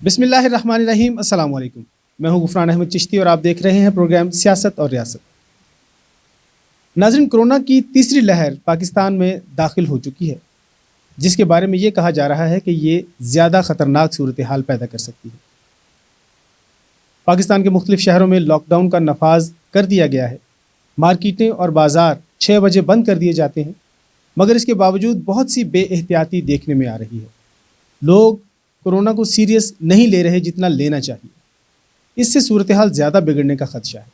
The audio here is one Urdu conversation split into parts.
بسم اللہ الرحمن الرحیم. السلام علیکم. میں ہوں غفران احمد چشتی اور آپ دیکھ رہے ہیں پروگرام سیاست اور ریاست. ناظرین، کورونا کی تیسری لہر پاکستان میں داخل ہو چکی ہے، جس کے بارے میں یہ کہا جا رہا ہے کہ یہ زیادہ خطرناک صورتحال پیدا کر سکتی ہے. پاکستان کے مختلف شہروں میں لاک ڈاؤن کا نفاذ کر دیا گیا ہے. مارکیٹیں اور بازار 6 بجے بند کر دیے جاتے ہیں، مگر اس کے باوجود بہت سی بے احتیاطی دیکھنے میں آ رہی ہے. لوگ کورونا کو سیریس نہیں لے رہے جتنا لینا چاہیے. اس سے صورتحال زیادہ بگڑنے کا خدشہ ہے.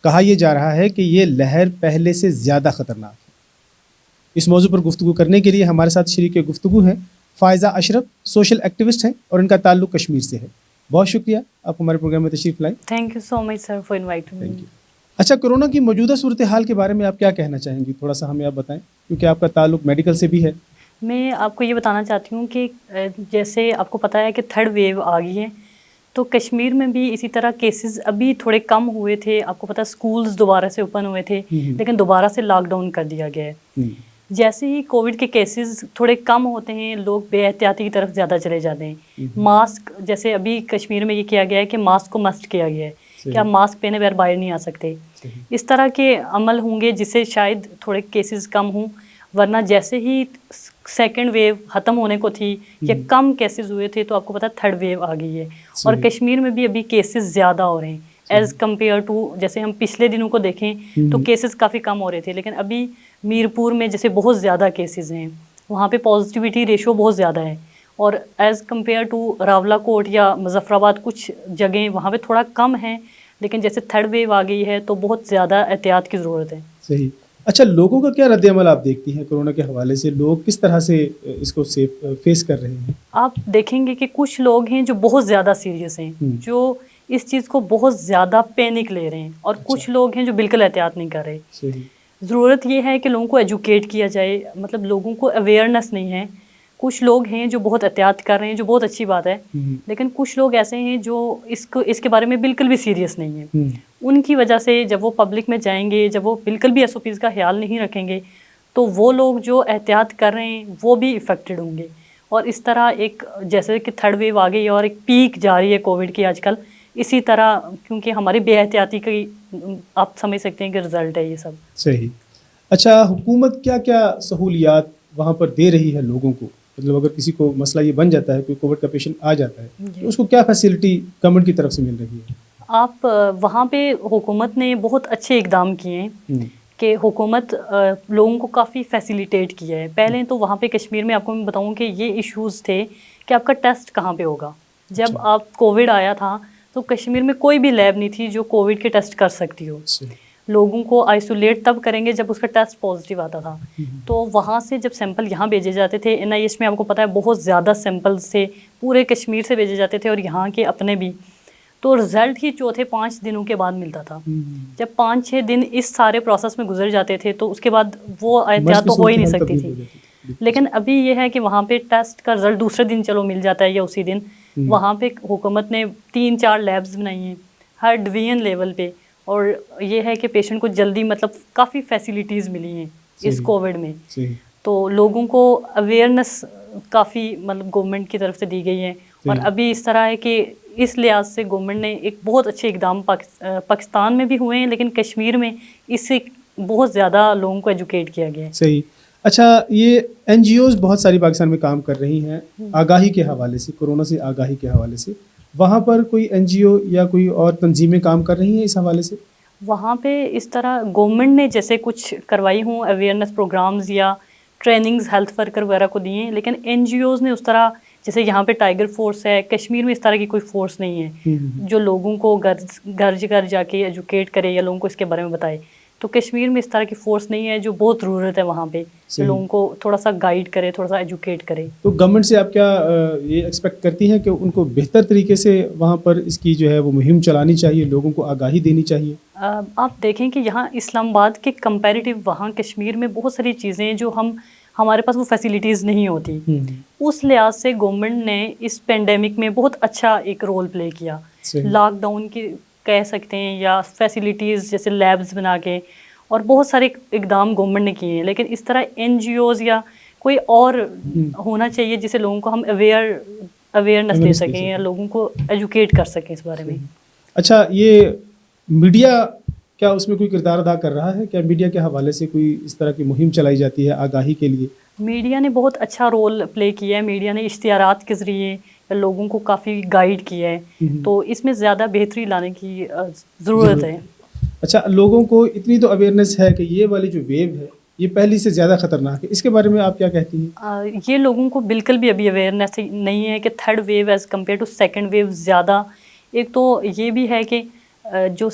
کہا یہ جا رہا ہے کہ یہ لہر پہلے سے زیادہ خطرناک ہے. اس موضوع پر گفتگو کرنے کے لیے ہمارے ساتھ شریک گفتگو ہیں فائزہ اشرف، سوشل ایکٹیوسٹ ہیں اور ان کا تعلق کشمیر سے ہے. بہت شکریہ آپ ہمارے پروگرام میں تشریف لائیں. Thank you so much sir for inviting me. اچھا، کورونا کی موجودہ صورتحال کے بارے میں آپ کیا کہنا چاہیں گی؟ تھوڑا سا ہمیں آپ بتائیں، کیونکہ آپ کا تعلق میڈیکل سے بھی ہے. میں آپ کو یہ بتانا چاہتی ہوں کہ جیسے آپ کو پتہ ہے کہ تھرڈ ویو آ گئی ہے، تو کشمیر میں بھی اسی طرح کیسز ابھی تھوڑے کم ہوئے تھے. آپ کو پتہ ہے اسکولز دوبارہ سے اوپن ہوئے تھے، لیکن دوبارہ سے لاک ڈاؤن کر دیا گیا ہے. جیسے ہی کووڈ کے کیسز تھوڑے کم ہوتے ہیں، لوگ بے احتیاطی کی طرف زیادہ چلے جاتے ہیں. ماسک، جیسے ابھی کشمیر میں یہ کیا گیا ہے کہ ماسک کو مسٹ کیا گیا ہے کہ آپ ماسک پہنے بغیر باہر نہیں آ سکتے. اس طرح کے عمل ہوں گے جس سے شاید تھوڑے کیسز کم ہوں، ورنہ جیسے ہی سیکنڈ ویو ختم ہونے کو تھی یا کم کیسز ہوئے تھے تو آپ کو پتہ تھرڈ ویو آ گئی ہے. اور کشمیر میں بھی ابھی کیسز زیادہ ہو رہے ہیں ایز کمپیئر ٹو جیسے ہم پچھلے دنوں کو دیکھیں تو کیسز کافی کم ہو رہے تھے، لیکن ابھی میرپور میں جیسے بہت زیادہ کیسز ہیں، وہاں پہ پازیٹیوٹی ریشو بہت زیادہ ہے. اور ایز کمپیئر ٹو راولہ کوٹ یا مظفر آباد کچھ جگہیں وہاں پہ تھوڑا کم ہے، لیکن جیسے تھرڈ ویو آ گئی ہے تو بہت زیادہ احتیاط کی ضرورت ہے. صحیح. اچھا، لوگوں کا کیا رد عمل آپ دیکھتی ہیں کورونا کے حوالے سے؟ لوگ کس طرح سے اس کو فیس کر رہے ہیں؟ آپ دیکھیں گے کہ کچھ لوگ ہیں جو بہت زیادہ سیریس ہیں، جو اس چیز کو بہت زیادہ پینک لے رہے ہیں، اور کچھ لوگ ہیں جو بالکل احتیاط نہیں کر رہے. صحیح. ضرورت یہ ہے کہ لوگوں کو ایجوکیٹ کیا جائے، مطلب لوگوں کو اویئرنیس نہیں ہے. کچھ لوگ ہیں جو بہت احتیاط کر رہے ہیں، جو بہت اچھی بات ہے، لیکن کچھ لوگ ایسے ہیں جو اس کے بارے میں بالکل بھی سیریس نہیں ہیں. ان کی وجہ سے جب وہ پبلک میں جائیں گے، جب وہ بالکل بھی SOPs کا خیال نہیں رکھیں گے، تو وہ لوگ جو احتیاط کر رہے ہیں وہ بھی افیکٹڈ ہوں گے. اور اس طرح ایک جیسے کہ تھرڈ ویو آ گئی اور ایک پیک جاری ہے کووڈ کی آج کل، اسی طرح کیونکہ ہماری بے احتیاطی کی آپ سمجھ سکتے ہیں کہ رزلٹ ہے یہ سب. صحیح. اچھا، حکومت کیا کیا سہولیات وہاں پر دے رہی ہے لوگوں کو؟ مطلب اگر کسی کو مسئلہ یہ بن جاتا ہے، کوئی کووڈ کا پیشنٹ آ جاتا ہے، تو اس کو کیا فیسلٹی گورنمنٹ کی طرف سے مل رہی ہے؟ آپ وہاں پہ حکومت نے بہت اچھے اقدام کیے ہیں کہ حکومت لوگوں کو کافی فیسیلیٹیٹ کیا ہے. پہلے تو وہاں پہ کشمیر میں آپ کو میں بتاؤں کہ یہ ایشوز تھے کہ آپ کا ٹیسٹ کہاں پہ ہوگا. جب آپ کووڈ آیا تھا تو کشمیر میں کوئی بھی لیب نہیں تھی جو کووڈ کے ٹیسٹ کر سکتی ہو. لوگوں کو آئسولیٹ تب کریں گے جب اس کا ٹیسٹ پازیٹیو آتا تھا. تو وہاں سے جب سیمپل یہاں بھیجے جاتے تھے، NIH میں آپ کو پتہ ہے بہت زیادہ سیمپلز تھے، پورے کشمیر سے بھیجے جاتے تھے اور یہاں کے اپنے بھی. تو رزلٹ ہی چوتھے 5 دنوں کے بعد ملتا تھا. جب 5-6 دن اس سارے پروسیس میں گزر جاتے تھے تو اس کے بعد وہ احتیاط تو ہو ہی نہیں سکتی تھی. لیکن ابھی یہ ہے کہ وہاں پہ ٹیسٹ کا رزلٹ دوسرے دن چلو مل جاتا ہے یا اسی دن. وہاں پہ حکومت نے 3-4 لیبز بنائی ہیں ہر ڈویژن لیول پہ، اور یہ ہے کہ پیشنٹ کو جلدی مطلب کافی فیسیلیٹیز ملی ہیں اس کووڈ میں. تو لوگوں کو اویئرنیس کافی مطلب گورنمنٹ کی طرف سے دی گئی ہے. اور ابھی اس طرح ہے کہ اس لحاظ سے گورنمنٹ نے ایک بہت اچھے اقدام پاکستان میں بھی ہوئے ہیں، لیکن کشمیر میں اس سے بہت زیادہ لوگوں کو ایجوکیٹ کیا گیا ہے. صحیح. اچھا، یہ NGOز بہت ساری پاکستان میں کام کر رہی ہیں آگاہی کے حوالے سے، کورونا سے آگاہی کے حوالے سے. وہاں پر کوئی NGO یا کوئی اور تنظیمیں کام کر رہی ہیں اس حوالے سے؟ وہاں پہ اس طرح گورنمنٹ نے جیسے کچھ کروائی ہوں اویئرنیس پروگرامز یا ٹریننگز ہیلتھ ورکر وغیرہ کو دی ہیں، لیکن NGOز نے اس طرح جیسے یہاں پہ ٹائیگر فورس ہے، کشمیر میں اس طرح کی کوئی فورس نہیں ہے جو لوگوں کو گھر جا کے ایجوکیٹ کرے یا لوگوں کو اس کے بارے میں بتائے. تو کشمیر میں اس طرح کی فورس نہیں ہے، جو بہت ضرورت ہے وہاں پہ لوگوں کو تھوڑا سا گائیڈ کرے، تھوڑا سا ایجوکیٹ کرے. تو گورنمنٹ سے آپ کیا یہ ایکسپیکٹ کرتی ہیں کہ ان کو بہتر طریقے سے وہاں پر اس کی جو ہے وہ مہم چلانی چاہیے، لوگوں کو آگاہی دینی چاہیے؟ آپ دیکھیں کہ یہاں اسلام آباد کے کمپیریٹیو وہاں کشمیر میں بہت ساری چیزیں ہیں جو ہمارے پاس وہ فیسیلیٹیز نہیں ہوتی. اس لحاظ سے گورنمنٹ نے اس پینڈیمک میں بہت اچھا ایک رول پلے کیا. لاک ڈاؤن کی کہہ سکتے ہیں یا فیسیلیٹیز جیسے لیبز بنا کے، اور بہت سارے اقدام گورنمنٹ نے کیے ہیں. لیکن اس طرح NGOز یا کوئی اور ہونا چاہیے جسے لوگوں کو ہم اویئر اویئرنیس دے سکیں یا لوگوں کو ایجوکیٹ کر سکیں اس بارے میں. اچھا، یہ میڈیا کیا اس میں کوئی کردار ادا کر رہا ہے؟ کیا میڈیا کے حوالے سے کوئی اس طرح کی مہم چلائی جاتی ہے آگاہی کے لیے؟ میڈیا نے بہت اچھا رول پلے کیا ہے. میڈیا نے اشتہارات کے ذریعے لوگوں کو کافی گائیڈ کیا ہے, تو اس میں زیادہ بہتری لانے کی ضرورت ہے. اچھا، لوگوں کو اتنی تو اویئرنیس ہے کہ یہ والی جو ویو ہے یہ پہلی سے زیادہ خطرناک ہے, اس کے بارے میں آپ کیا کہتی ہیں؟ یہ لوگوں کو بالکل بھی ابھی اویئرنیس نہیں ہے کہ third wave as compare to second wave زیادہ. ایک تو یہ بھی ہے کہ جو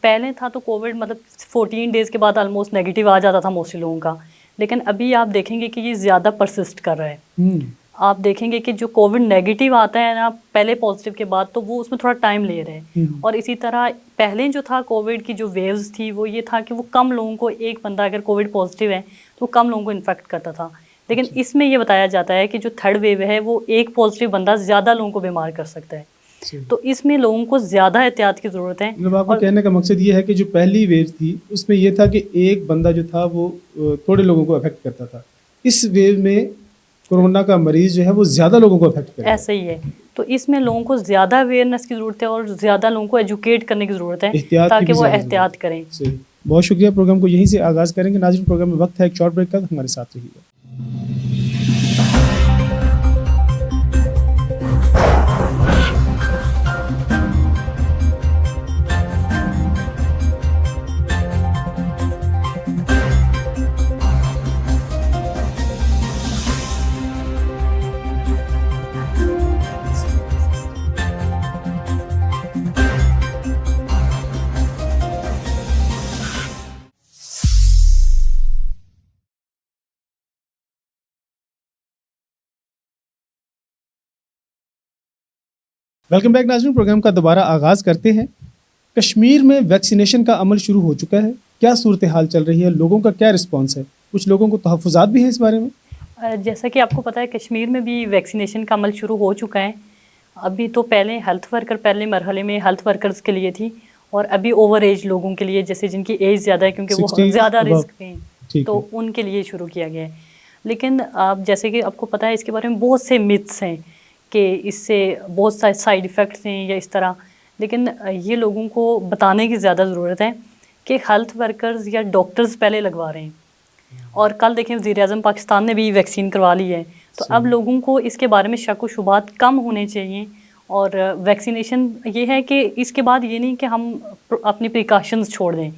پہلے تھا تو کووڈ مطلب 14 ڈیز کے بعد آلموسٹ نیگیٹیو آ جاتا تھا موسٹلی لوگوں کا, لیکن ابھی آپ دیکھیں گے کہ یہ زیادہ پرسسٹ کر رہا ہے. آپ دیکھیں گے کہ جو کووڈ نیگیٹیو آتا ہے نا پہلے پازیٹیو کے بعد, تو وہ اس میں تھوڑا ٹائم لے رہے ہیں. اور اسی طرح پہلے جو تھا کووڈ کی جو ویوز تھی وہ یہ تھا کہ وہ کم لوگوں کو, ایک بندہ اگر کووڈ پازیٹیو ہے تو کم لوگوں کو انفیکٹ کرتا تھا. لیکن اس میں یہ بتایا جاتا ہے کہ جو تھرڈ ویو ہے وہ ایک پازیٹیو بندہ زیادہ لوگوں کو بیمار کر سکتا ہے. تو اس میں لوگوں کو زیادہ احتیاط کی ضرورت ہے. مطلب آپ کو کہنے کا مقصد یہ ہے کہ جو پہلی ویو تھی اس میں یہ تھا کہ ایک بندہ جو تھا وہ تھوڑے لوگوں کو افیکٹ کرتا تھا, اس ویو میں کورونا کا مریض جو ہے وہ زیادہ لوگوں کو افیکٹ کرتا ہے. ایسا ہی ہے. تو اس میں لوگوں کو زیادہ اویئرنیس کی ضرورت ہے اور زیادہ لوگوں کو ایجوکیٹ کرنے کی ضرورت ہے تاکہ وہ احتیاط کریں. بہت شکریہ. پروگرام کو یہیں سے آغاز کریں گے. ناظرین, پروگرام میں وقت ہے ایک شارٹ بریک کا, ہمارے ساتھ رہیے گا. ویلکم بیک ناظرین. پروگرام کا دوبارہ آغاز کرتے ہیں. کشمیر میں ویکسینیشن کا عمل شروع ہو چکا ہے. کیا صورتحال چل رہی ہے؟ لوگوں کا کیا رسپانس ہے؟ کچھ لوگوں کو تحفظات بھی ہیں اس بارے میں. جیسا کہ آپ کو پتہ ہے کشمیر میں بھی ویکسینیشن کا عمل شروع ہو چکا ہے. ابھی تو پہلے ہیلتھ ورکر پہلے مرحلے میں ہیلتھ ورکرز کے لیے تھی, اور ابھی اوور ایج لوگوں کے لیے, جیسے جن کی ایج زیادہ ہے کیونکہ وہ زیادہ رسک پہ ہیں, تو ان کے لیے شروع کیا گیا ہے. لیکن آپ جیسے کہ آپ کو پتہ ہے اس کے بارے میں بہت سے متس ہیں کہ اس سے بہت سارے سائیڈ ایفیکٹس ہیں یا اس طرح. لیکن یہ لوگوں کو بتانے کی زیادہ ضرورت ہے کہ ہیلتھ ورکرز یا ڈاکٹرز پہلے لگوا رہے ہیں, اور کل دیکھیں وزیر اعظم پاکستان نے بھی ویکسین کروا لی ہے. تو اب لوگوں کو اس کے بارے میں شک و شبہات کم ہونے چاہیے. اور ویکسینیشن یہ ہے کہ اس کے بعد یہ نہیں کہ ہم اپنی پریکاشنز چھوڑ دیں.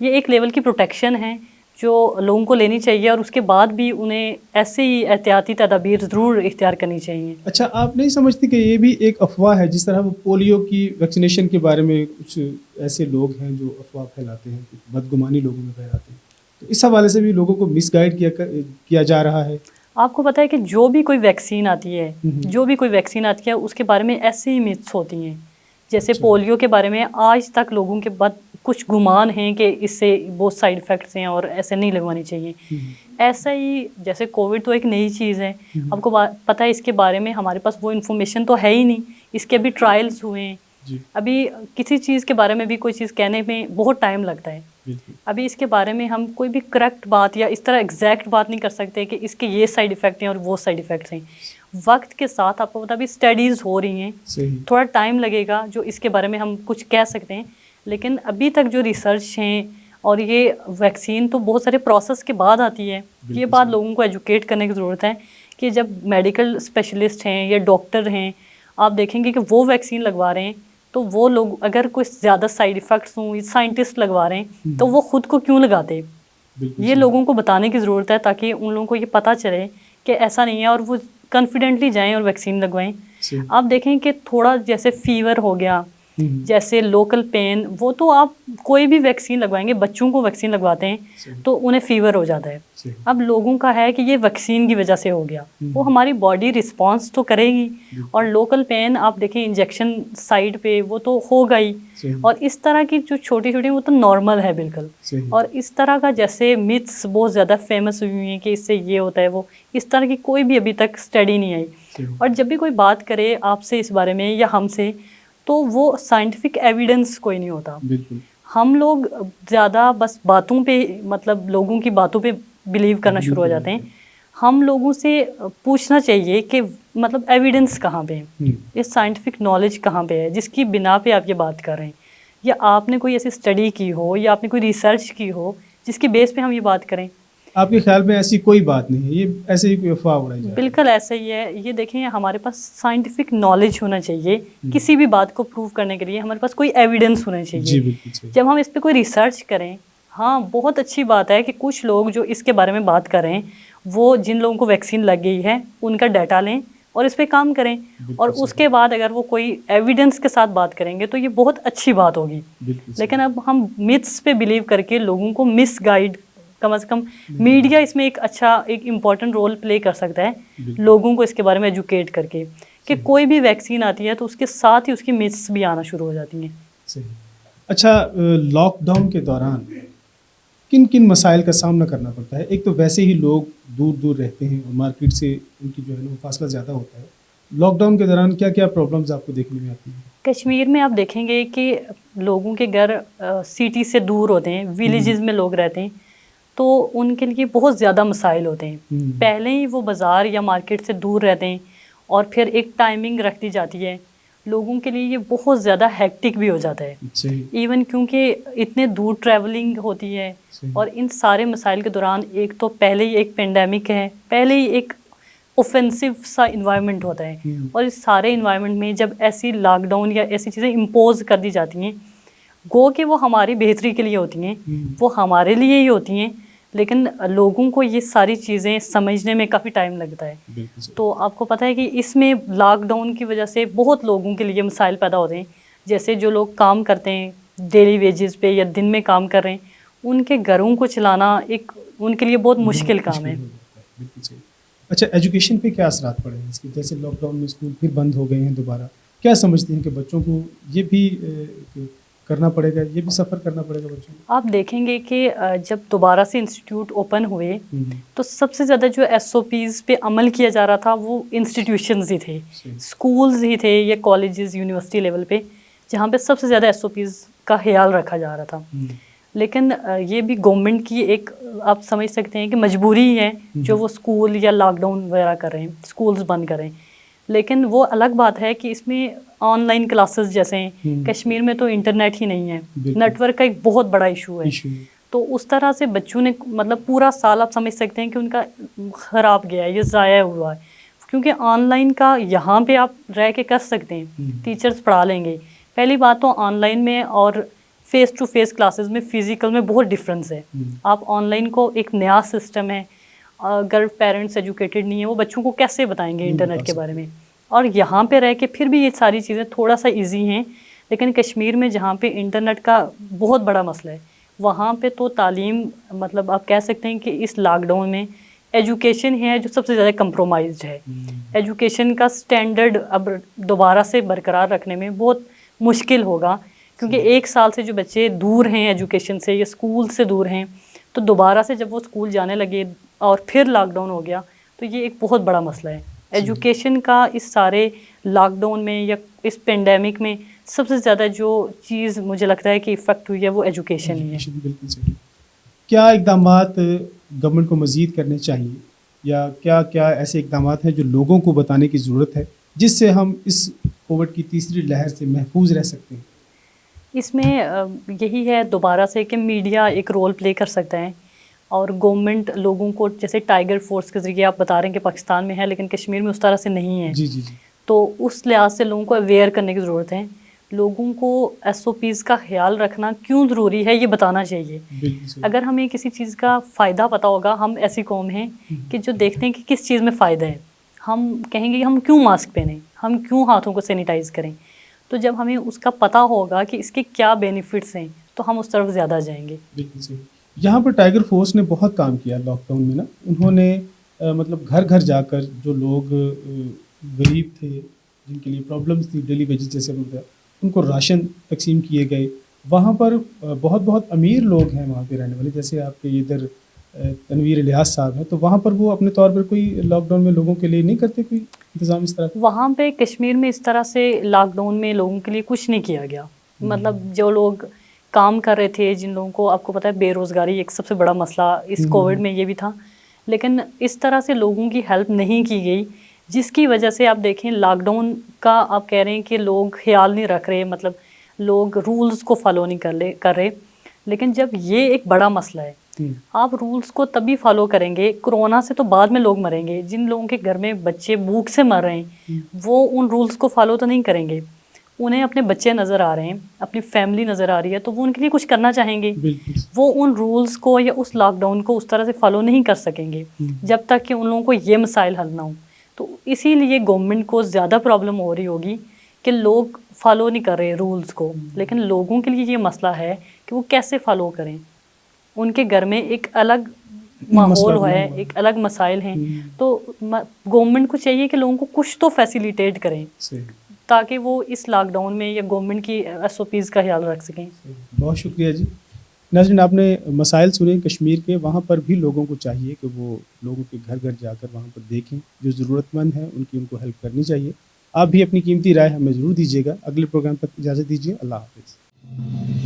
یہ ایک لیول کی پروٹیکشن ہے جو لوگوں کو لینی چاہیے, اور اس کے بعد بھی انہیں ایسے ہی احتیاطی تدابیر ضرور اختیار کرنی چاہیے. اچھا, آپ نہیں سمجھتی کہ یہ بھی ایک افواہ ہے؟ جس طرح وہ پولیو کی ویکسینیشن کے بارے میں کچھ ایسے لوگ ہیں جو افواہ پھیلاتے ہیں, بدگمانی لوگوں میں پھیلاتے ہیں, تو اس حوالے سے بھی لوگوں کو مس گائیڈ کیا جا رہا ہے. آپ کو پتہ ہے کہ جو بھی کوئی ویکسین آتی ہے اس کے بارے میں ایسے ہی متس ہوتی ہیں. جیسے پولیو کے بارے میں آج تک لوگوں کے بعد کچھ گمان ہیں کہ اس سے بہت سائیڈ ایفیکٹس ہیں اور ایسے نہیں لگوانی چاہیے. ایسا ہی جیسے کووڈ تو ایک نئی چیز ہے, آپ کو پتہ ہے اس کے بارے میں ہمارے پاس وہ انفارمیشن تو ہے ہی نہیں. اس کے ابھی ٹرائلز ہوئے ہیں. ابھی کسی چیز کے بارے میں بھی کوئی چیز کہنے میں بہت ٹائم لگتا ہے. ابھی اس کے بارے میں ہم کوئی بھی کریکٹ بات یا اس طرح ایگزیکٹ بات نہیں کر سکتے کہ اس کے یہ سائیڈ ایفیکٹ ہیں اور وہ سائیڈ ایفیکٹس ہیں. وقت کے ساتھ آپ کو پتہ ابھی اسٹڈیز ہو رہی ہیں, تھوڑا ٹائم لگے گا جو اس کے بارے میں ہم کچھ کہہ سکتے ہیں. لیکن ابھی تک جو ریسرچ ہیں, اور یہ ویکسین تو بہت سارے پروسیس کے بعد آتی ہے. یہ بات لوگوں کو ایجوکیٹ کرنے کی ضرورت ہے کہ جب میڈیکل اسپیشلسٹ ہیں یا ڈاکٹر ہیں, آپ دیکھیں گے کہ وہ ویکسین لگوا رہے ہیں, تو وہ لوگ اگر کوئی زیادہ سائیڈ ایفیکٹس ہوں, سائنٹسٹ لگوا رہے ہیں, تو وہ خود کو کیوں لگاتے؟ یہ لوگوں کو بتانے کی ضرورت ہے تاکہ ان لوگوں کو یہ پتہ چلے کہ ایسا نہیں ہے, اور وہ کانفیڈنٹلی جائیں اور ویکسین لگوائیں. آپ دیکھیں کہ تھوڑا جیسے فیور ہو گیا, جیسے لوکل پین, وہ تو آپ کوئی بھی ویکسین لگوائیں گے, بچوں کو ویکسین لگواتے ہیں تو انہیں فیور ہو جاتا ہے. اب لوگوں کا ہے کہ یہ ویکسین کی وجہ سے ہو گیا, وہ ہماری باڈی رسپانس تو کرے گی. اور لوکل پین آپ دیکھیں انجیکشن سائٹ پہ وہ تو ہوگا ہی, اور اس طرح کی جو چھوٹی چھوٹی وہ تو نارمل ہے بالکل. اور اس طرح کا جیسے متس بہت زیادہ فیمس ہوئی ہیں کہ اس سے یہ ہوتا ہے وہ, اس طرح کی کوئی بھی ابھی تک اسٹڈی نہیں آئی. اور جب بھی کوئی بات کرے آپ سے اس بارے میں یا ہم سے, تو وہ سائنٹیفک ایویڈنس کوئی نہیں ہوتا. ہم لوگ زیادہ بس باتوں پہ, مطلب لوگوں کی باتوں پہ بلیو کرنا شروع ہو جاتے ہیں. ہم لوگوں سے پوچھنا چاہیے کہ مطلب ایویڈنس کہاں پہ ہے، یہ سائنٹیفک نالج کہاں پہ ہے جس کی بنا پہ آپ یہ بات کر رہے ہیں، یا آپ نے کوئی ایسی اسٹڈی کی ہو یا آپ نے کوئی ریسرچ کی ہو جس کی بیس پہ ہم یہ بات کریں؟ آپ کے خیال میں ایسی کوئی بات نہیں ہے، یہ ایسے ہی کوئی افواہ اڑائی جا رہی ہے؟ بالکل ایسا ہی ہے. یہ دیکھیں ہمارے پاس سائنٹیفک نالج ہونا چاہیے کسی بھی بات کو پروو کرنے کے لیے، ہمارے پاس کوئی ایویڈنس ہونا جی چاہیے. بالکل صحیح. جب ہم اس پہ کوئی ریسرچ کریں، ہاں بہت اچھی بات ہے کہ کچھ لوگ جو اس کے بارے میں بات کر رہے ہیں وہ جن لوگوں کو ویکسین لگ گئی ہے ان کا ڈیٹا لیں اور اس پہ کام کریں، اور اس کے بعد اگر وہ کوئی ایویڈنس کے ساتھ بات کریں گے تو یہ بہت اچھی بات ہوگی. لیکن اب ہم متس پہ بلیو کر کے لوگوں کو مس گائیڈ، کم از کم میڈیا اس میں ایک اچھا ایک امپورٹنٹ رول پلے کر سکتا ہے لوگوں کو اس کے بارے میں ایجوکیٹ کر کے کہ کوئی بھی ویکسین آتی ہے تو اس کے ساتھ ہی اس کی متس بھی آنا شروع ہو جاتی ہیں. صحیح. اچھا، لاک ڈاؤن کے دوران کن کن مسائل کا سامنا کرنا پڑتا ہے؟ ایک تو ویسے ہی لوگ دور دور رہتے ہیں اور مارکیٹ سے ان کی جو ہے نا وہ فاصلہ زیادہ ہوتا ہے. لاک ڈاؤن کے دوران کیا کیا پرابلمز آپ کو دیکھنے میں آتی ہیں؟ کشمیر میں آپ دیکھیں گے کہ لوگوں کے گھر سٹی سے دور ہوتے ہیں، ولیجز میں لوگ رہتے ہیں، تو ان کے لیے بہت زیادہ مسائل ہوتے ہیں. پہلے ہی وہ بازار یا مارکیٹ سے دور رہتے ہیں اور پھر ایک ٹائمنگ رکھ دی جاتی ہے، لوگوں کے لیے یہ بہت زیادہ ہیکٹک بھی ہو جاتا ہے. ایون کیونکہ اتنے دور ٹریولنگ ہوتی ہے اور ان سارے مسائل کے دوران ایک تو پہلے ہی ایک پینڈیمک ہے، پہلے ہی ایک اوفینسو سا انوائرمنٹ ہوتا ہے، اور اس سارے انوائرمنٹ میں جب ایسی لاک ڈاؤن یا ایسی چیزیں امپوز کر دی جاتی ہیں، گو کہ وہ ہماری بہتری کے لیے ہوتی ہیں، وہ ہمارے لیے ہی ہوتی ہیں، لیکن لوگوں کو یہ ساری چیزیں سمجھنے میں کافی ٹائم لگتا ہے. تو آپ کو پتہ ہے کہ اس میں لاک ڈاؤن کی وجہ سے بہت لوگوں کے لیے مسائل پیدا ہوتے ہیں. جیسے جو لوگ کام کرتے ہیں ڈیلی ویجز پہ یا دن میں کام کر رہے ہیں، ان کے گھروں کو چلانا ایک ان کے لیے بہت مشکل کام ہے. بالکل صحیح. اچھا، ایجوکیشن پہ کیا اثرات پڑے ہیں اس کے؟ جیسے لاک ڈاؤن میں اسکول پھر بند ہو گئے ہیں دوبارہ، کیا سمجھتے ہیں کہ بچوں کو یہ بھی کرنا پڑے گا، یہ بھی سفر کرنا پڑے گا بچوں کو؟ آپ دیکھیں گے کہ جب دوبارہ سے انسٹیٹیوٹ اوپن ہوئے تو سب سے زیادہ جو ایس او پیز پہ عمل کیا جا رہا تھا وہ انسٹیٹیوشنز ہی تھے، اسکولز ہی تھے یا کالجز یونیورسٹی لیول پہ، جہاں پہ سب سے زیادہ ایس او پیز کا خیال رکھا جا رہا تھا. لیکن یہ بھی گورنمنٹ کی ایک آپ سمجھ سکتے ہیں کہ مجبوری ہے جو وہ اسکول یا لاک ڈاؤن وغیرہ کر رہے ہیں، اسکولز بند کریں. لیکن وہ الگ بات ہے کہ اس میں آن لائن کلاسز جیسے ہیں، کشمیر میں تو انٹرنیٹ ہی نہیں ہے، نیٹ ورک کا ایک بہت بڑا ایشو ہے. تو اس طرح سے بچوں نے مطلب پورا سال آپ سمجھ سکتے ہیں کہ ان کا خراب گیا ہے، یہ ضائع ہوا ہے. کیونکہ آن لائن کا یہاں پہ آپ رہ کے کر سکتے ہیں، ٹیچرز پڑھا لیں گے. پہلی بات تو آن لائن میں اور فیس ٹو فیس کلاسز میں فزیکل میں بہت ڈفرینس ہے. آپ آن لائن کو ایک نیا سسٹم ہے، اگر پیرنٹس ایجوکیٹڈ نہیں ہیں وہ بچوں کو کیسے بتائیں گے انٹرنیٹ کے بارے میں. اور یہاں پہ رہ کے پھر بھی یہ ساری چیزیں تھوڑا سا ایزی ہیں، لیکن کشمیر میں جہاں پہ انٹرنیٹ کا بہت بڑا مسئلہ ہے وہاں پہ تو تعلیم مطلب آپ کہہ سکتے ہیں کہ اس لاک ڈاؤن میں ایجوکیشن ہے جو سب سے زیادہ کمپرومائزڈ ہے. ایجوکیشن کا سٹینڈرڈ اب دوبارہ سے برقرار رکھنے میں بہت مشکل ہوگا، کیونکہ ایک سال سے جو بچے دور ہیں ایجوکیشن سے یا اسکول سے دور ہیں، تو دوبارہ سے جب وہ اسکول جانے لگے اور پھر لاک ڈاؤن ہو گیا تو یہ ایک بہت بڑا مسئلہ ہے. ایجوکیشن کا اس سارے لاک ڈاؤن میں یا اس پینڈیمک میں سب سے زیادہ جو چیز مجھے لگتا ہے کہ افیکٹ ہوئی ہے وہ ایجوکیشن ہی ہے. بالکل صحیح. کیا اقدامات گورنمنٹ کو مزید کرنے چاہیے، یا کیا کیا ایسے اقدامات ہیں جو لوگوں کو بتانے کی ضرورت ہے جس سے ہم اس کووڈ کی تیسری لہر سے محفوظ رہ سکتے ہیں؟ اس میں یہی ہے دوبارہ سے کہ میڈیا ایک رول پلے کر سکتا ہے، اور گورنمنٹ لوگوں کو جیسے ٹائیگر فورس کے ذریعے آپ بتا رہے ہیں کہ پاکستان میں ہے لیکن کشمیر میں اس طرح سے نہیں ہے. جی جی جی. تو اس لحاظ سے لوگوں کو اویئر کرنے کی ضرورت ہے. لوگوں کو ایس او پیز کا خیال رکھنا کیوں ضروری ہے یہ بتانا چاہیے. اگر ہمیں کسی چیز کا فائدہ پتہ ہوگا، ہم ایسی قوم ہیں کہ جو دیکھتے ہیں کہ کس چیز میں فائدہ ہے، ہم کہیں گے ہم کیوں ماسک پہنیں، ہم کیوں ہاتھوں کو سینیٹائز کریں. تو جب ہمیں اس کا پتہ ہوگا کہ اس کے کیا بینیفٹس ہیں تو ہم اس طرف زیادہ جائیں گے. بالکل صحیح. یہاں پر ٹائیگر فورس نے بہت کام کیا لاک ڈاؤن میں نا. انہوں نے مطلب گھر گھر جا کر جو لوگ غریب تھے، جن کے لیے پرابلمس تھی ڈیلی ویجز جیسے ان کو راشن تقسیم کیے گئے. وہاں پر بہت بہت امیر لوگ ہیں وہاں پہ رہنے والے، جیسے آپ کے ادھر تنویر الیاس صاحب ہیں، تو وہاں پر وہ اپنے طور پر کوئی لاک ڈاؤن میں لوگوں کے لیے نہیں کرتے کوئی انتظام اس طرح؟ وہاں پہ کشمیر میں اس طرح سے لاک ڈاؤن میں لوگوں کے لیے کچھ نہیں کیا گیا. مطلب جو لوگ کام کر رہے تھے، جن لوگوں کو آپ کو پتہ ہے بے روزگاری ایک سب سے بڑا مسئلہ اس کووڈ میں یہ بھی تھا، لیکن اس طرح سے لوگوں کی ہیلپ نہیں کی گئی. جس کی وجہ سے آپ دیکھیں لاک ڈاؤن کا آپ کہہ رہے ہیں کہ لوگ خیال نہیں رکھ رہے، مطلب لوگ رولز کو فالو نہیں کر رہے، لیکن جب یہ ایک بڑا مسئلہ ہے، آپ رولز کو تبھی فالو کریں گے، کرونا سے تو بعد میں لوگ مریں گے، جن لوگوں کے گھر میں بچے بھوک سے مر رہے ہیں وہ ان رولز کو فالو تو نہیں کریں گے، انہیں اپنے بچے نظر آ رہے ہیں، اپنی فیملی نظر آ رہی ہے، تو وہ ان کے لیے کچھ کرنا چاہیں گے، وہ ان رولز کو یا اس لاک ڈاؤن کو اس طرح سے فالو نہیں کر سکیں گے جب تک کہ ان لوگوں کو یہ مسائل حل نہ ہوں. تو اسی لیے گورنمنٹ کو زیادہ پرابلم ہو رہی ہوگی کہ لوگ فالو نہیں کر رہے رولز کو، لیکن لوگوں کے لیے یہ مسئلہ ہے کہ وہ کیسے فالو کریں. ان کے گھر میں ایک الگ ماحول ہے، ایک الگ مسائل ہیں، تو گورنمنٹ کو چاہیے کہ لوگوں کو کچھ تو فیسیلیٹیٹ کریں تاکہ وہ اس لاک ڈاؤن میں یا گورنمنٹ کی ایس او پیز کا خیال رکھ سکیں. بہت شکریہ جی. ناظرین، آپ نے مسائل سنے کشمیر کے، وہاں پر بھی لوگوں کو چاہیے کہ وہ لوگوں کے گھر گھر جا کر وہاں پر دیکھیں، جو ضرورت مند ہیں ان کو ہیلپ کرنی چاہیے. آپ بھی اپنی قیمتی رائے ہمیں ضرور دیجیے گا. اگلے پروگرام تک اجازت دیجیے. اللہ حافظ.